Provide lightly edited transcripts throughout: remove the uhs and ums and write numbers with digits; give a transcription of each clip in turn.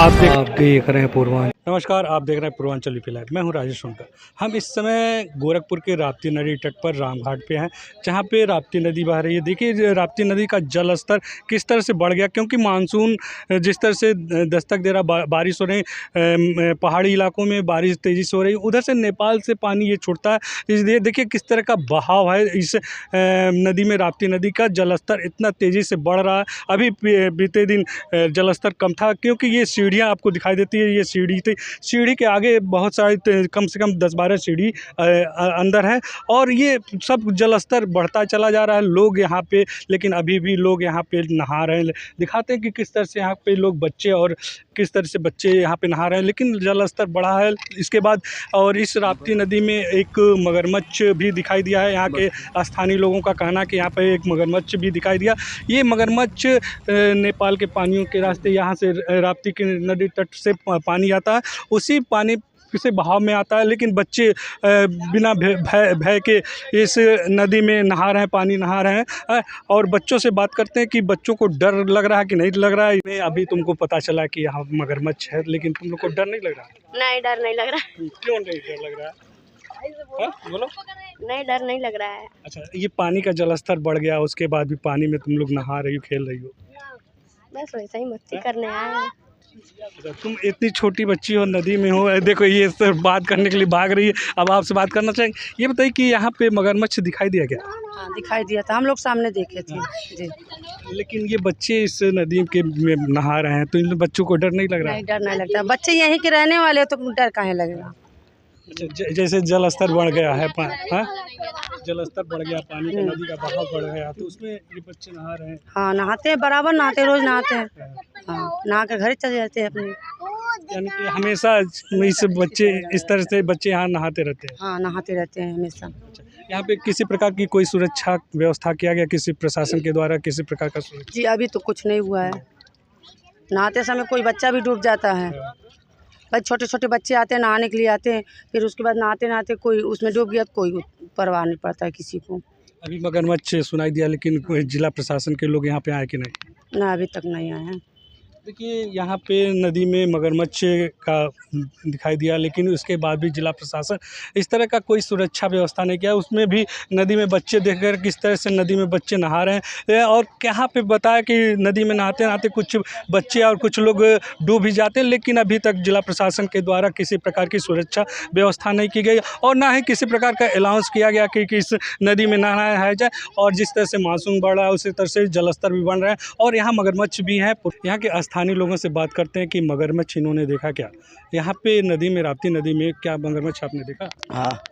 आप देख रहे हैं पूर्वांचल। नमस्कार, आप देख रहे हैं पूर्वांचल यूपी लाइव। मैं हूं राजेश सोनकर। हम इस समय गोरखपुर के राप्ती नदी तट पर रामघाट पे हैं, जहां पे राप्ती नदी बह रही है। देखिए राप्ती नदी का जल स्तर किस तरह से बढ़ गया, क्योंकि मानसून जिस तरह से दस्तक दे रहा, बारिश हो रही, पहाड़ी इलाकों में बारिश तेज़ी से हो रही, उधर से नेपाल से पानी ये छूटता है, इसलिए देखिए किस तरह का बहाव है इस नदी में। राप्ती नदी का जलस्तर इतना तेज़ी से बढ़ रहा है। अभी बीते दिन जलस्तर कम था, क्योंकि ये सीढ़ियाँ आपको दिखाई देती है। ये सीढ़ी थी, सीढ़ी के आगे बहुत सारे कम से कम 10-12 सीढ़ी अंदर है, और ये सब जलस्तर बढ़ता चला जा रहा है। लोग यहाँ पे, लेकिन अभी भी लोग यहाँ पे नहा रहे हैं। दिखाते हैं कि किस तरह से यहाँ पे लोग, बच्चे और किस तरह से बच्चे यहाँ पे नहा रहे हैं, लेकिन जलस्तर बढ़ा है इसके बाद। और इस राप्ती नदी में एक मगरमच्छ भी दिखाई दिया है। यहाँ के स्थानीय लोगों का कहना है कि यहाँ पे एक मगरमच्छ भी दिखाई दिया। ये मगरमच्छ नेपाल के पानियों के रास्ते यहाँ से राप्ती की नदी तट से पानी आता है, उसी पानी से बहाव में आता है। लेकिन बच्चे बिना भय के इस नदी में नहा रहे हैं, पानी नहा रहे हैं। और बच्चों से बात करते हैं कि बच्चों को डर लग रहा है कि नहीं लग रहा है। अभी तुमको पता चला कि यहाँ मगरमच्छ है, लेकिन तुम लोग को डर नहीं लग रहा? नहीं, डर नहीं लग रहा। क्यों नहीं डर लग रहा है? बोलो। नहीं, डर नहीं लग रहा है। अच्छा, ये पानी का जलस्तर बढ़ गया, उसके बाद भी पानी में तुम लोग नहा रही हो, खेल रही हो? बस वैसे ही मस्ती करने आए हैं। अच्छा, तुम इतनी छोटी बच्ची हो, नदी में हो, देखो ये सब बात करने के लिए भाग रही है। अब आपसे बात करना चाहेंगे, ये बताइए कि यहाँ पे मगरमच्छ दिखाई दिया क्या? हाँ, दिखाई दिया था, हम लोग सामने देखे थे जी। लेकिन ये बच्चे इस नदी के में नहा रहे हैं, तो इन बच्चों को डर नहीं लग रहा है? नहीं, डर नहीं लगता। बच्चे यहीं के रहने वाले हैं, तो डर काहे लगेगा। अच्छा, जैसे जलस्तर बढ़ गया है, जलस्तर बढ़ गया, पानी का, नदी का बहाव बढ़ गया, तो उसमें ये बच्चे नहा रहे हैं? हाँ, नहाते हैं, बराबर नहाते हैं, रोज नहाते हैं। हाँ, नहा के घर चले जाते हैं अपने। यानी कि हमेशा इस बच्चे, इस तरह से बच्चे यहाँ नहाते रहते हैं? हाँ, नहाते रहते हैं हमेशा। यहाँ पे किसी प्रकार की कोई सुरक्षा व्यवस्था किया गया, किसी प्रशासन के द्वारा किसी प्रकार का सुरक्षा? जी, अभी तो कुछ नहीं हुआ है। नहाते समय कोई बच्चा भी डूब जाता है। भाई छोटे छोटे बच्चे आते हैं, नहाने के लिए आते हैं, फिर उसके बाद नहाते नहाते कोई उसमें डूब गया तो कोई परवाह नहीं पड़ता है किसी को। अभी मगरमच्छ सुनाई दिया, लेकिन कोई जिला प्रशासन के लोग यहाँ पे आए कि नहीं? ना, अभी तक नहीं आए हैं। देखिए यहाँ पे नदी में मगरमच्छ का दिखाई दिया, लेकिन उसके बाद भी जिला प्रशासन इस तरह का कोई सुरक्षा व्यवस्था नहीं किया। उसमें भी नदी में बच्चे देखकर किस तरह से नदी में बच्चे नहा रहे हैं, और यहाँ पे बताया कि नदी में नहाते नहाते कुछ बच्चे और कुछ लोग डूब भी जाते हैं, लेकिन अभी तक जिला प्रशासन के द्वारा किसी प्रकार की सुरक्षा व्यवस्था नहीं की गई, और ना ही किसी प्रकार का अलाउंस किया गया कि इस नदी में नहाया जाए। और जिस तरह से मानसून बढ़ रहा है, उसी तरह से जलस्तर भी बढ़ रहा है, और यहाँ मगरमच्छ भी है। यहाँ के स्थानीय लोगों से बात करते हैं कि मगरमच्छ इन्होंने देखा क्या यहाँ पे नदी में, राप्ती नदी में, क्या मगरमच्छ आपने देखा? हाँ।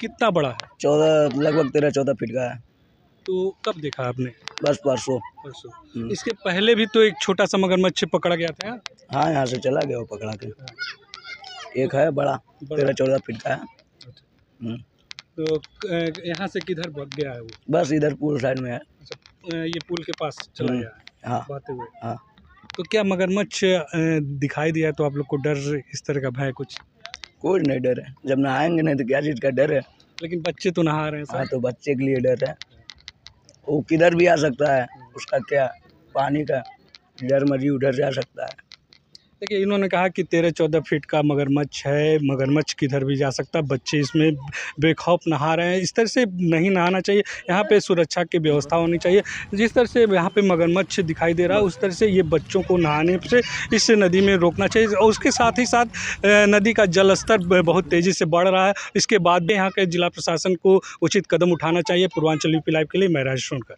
कितना बड़ा है? 14, लगभग 13-14 फीट का है। तो कब देखा आपने? बस परसों। इसके पहले भी तो एक छोटा सा मगरमच्छ पकड़ा गया था। हाँ, यहाँ से चला गया वो पकड़ा के। एक है बड़ा 13-14 फीट का है। तो यहाँ से किधर भाग गया है वो? बस इधर पूल साइड में है। अच्छा, ये पुल के पास चला गया है? हाँ। बातें हुए। हाँ। तो क्या मगरमच्छ दिखाई दिया तो आप लोग को डर, इस तरह का भय कुछ? कोई नहीं डर है, जब नहाएंगे नहीं तो क्या चीज़ का डर है। लेकिन बच्चे तो नहा रहे हैं। हाँ, तो बच्चे के लिए डर है, वो किधर भी आ सकता है, उसका क्या, पानी का डर मर्जी उधर जा सकता है। देखिए इन्होंने कहा कि 13-14 फीट का मगरमच्छ है, मगरमच्छ किधर भी जा सकता है, बच्चे इसमें बेखौफ नहा रहे हैं। इस तरह से नहीं नहाना चाहिए, यहाँ पे सुरक्षा की व्यवस्था होनी चाहिए। जिस तरह से यहाँ पे मगरमच्छ दिखाई दे रहा है, उस तरह से ये बच्चों को नहाने से इस नदी में रोकना चाहिए। और उसके साथ ही साथ नदी का जलस्तर बहुत तेज़ी से बढ़ रहा है, इसके बाद भी यहाँ के जिला प्रशासन को उचित कदम उठाना चाहिए। पूर्वांचल यूपी लाइव के लिए मैं राजेश सोनकर।